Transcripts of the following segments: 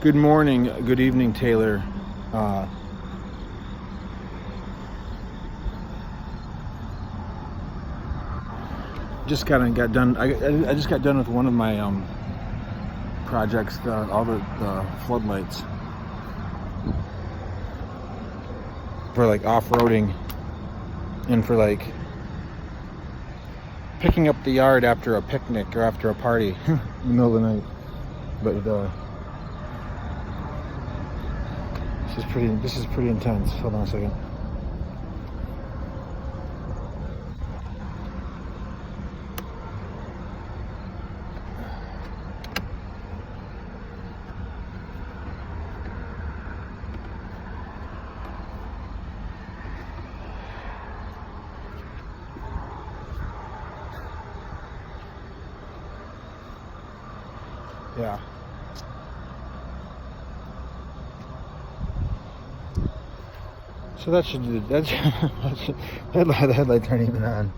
Good morning, good evening, Taylor. Just kind of got done. I just got done with one of my projects, all the floodlights for like off-roading and for like picking up the yard after a picnic or after a party in the middle of the night. But this is pretty intense. Hold on a second. Yeah. So that should do. The headlights aren't even on,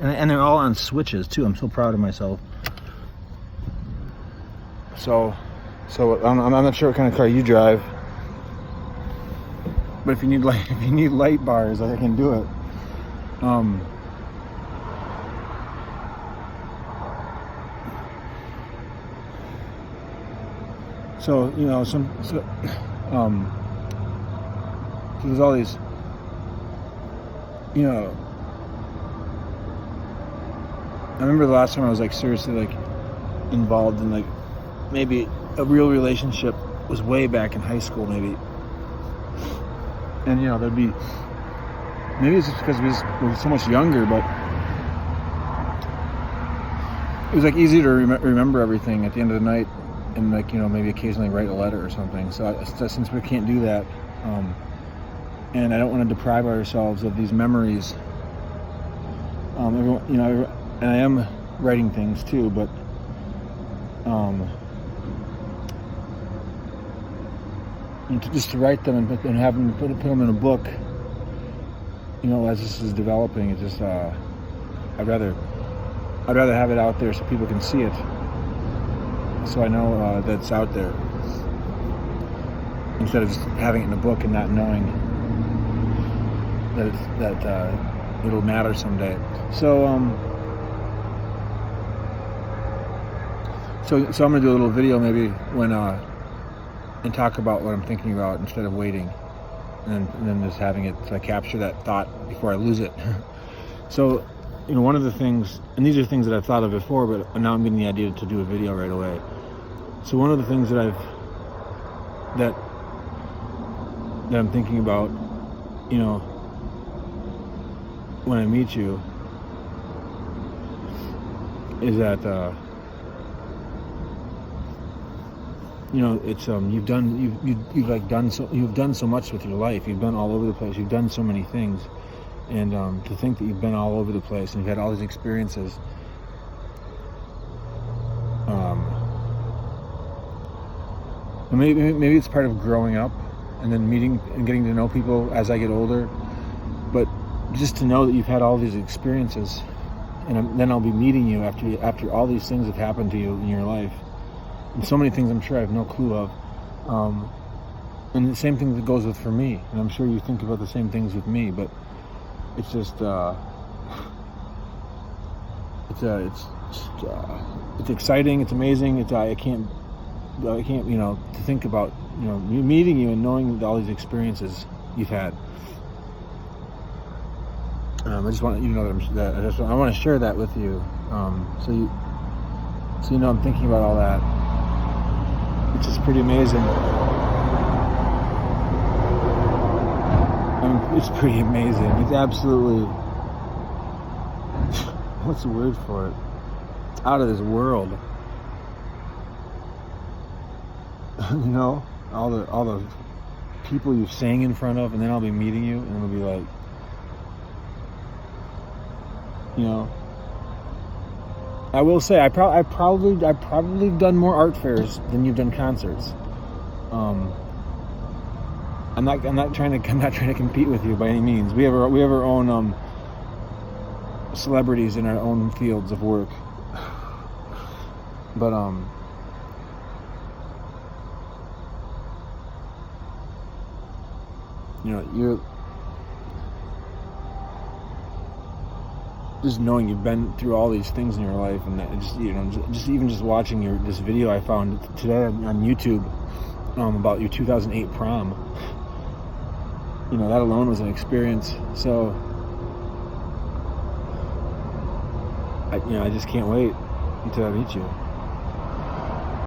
and they're all on switches too. I'm so proud of myself. So I'm not sure what kind of car you drive, but if you need light bars, I can do it. So there's all these, I remember the last time I was like seriously like involved in like maybe a real relationship was way back in high school maybe. And there'd be, maybe it's just because we were so much younger, but it was like easy to remember everything at the end of the night and like, maybe occasionally write a letter or something. So since we can't do that, and I don't want to deprive ourselves of these memories. Everyone, and I am writing things too, but just to write them and have them put them in a book. As this is developing, it just I'd rather have it out there so people can see it, so I know that it's out there, instead of just having it in a book and not knowing that it'll matter someday. So I'm gonna do a little video maybe when and talk about what I'm thinking about instead of waiting, and then just having it to capture that thought before I lose it. So one of the things, and these are things that I've thought of before, but now I'm getting the idea to do a video right away. So one of the things that I'm thinking about, when I meet you, is that it's you've done so much with your life. You've been all over the place. You've done so many things, and to think that you've been all over the place and you've had all these experiences. And maybe it's part of growing up and then meeting and getting to know people as I get older, but just to know that you've had all these experiences, and then I'll be meeting you after all these things have happened to you in your life, and so many things I'm sure I have no clue of, and the same thing that goes with for me, and I'm sure you think about the same things with me, but it's just it's exciting, it's amazing, I can't to think about meeting you and knowing all these experiences you've had. I just want you to know that I want to share that with you, so I'm thinking about all that. It's just pretty amazing. It's pretty amazing. It's absolutely what's the word for it? It's out of this world. All the people you've sang in front of, and then I'll be meeting you, and it'll be like, I will say I've probably done more art fairs than you've done concerts. I'm not trying to compete with you by any means. We have our own celebrities in our own fields of work. But you're just knowing you've been through all these things in your life, and that just watching this video I found today on YouTube about your 2008 prom. That alone was an experience. So I just can't wait until I meet you.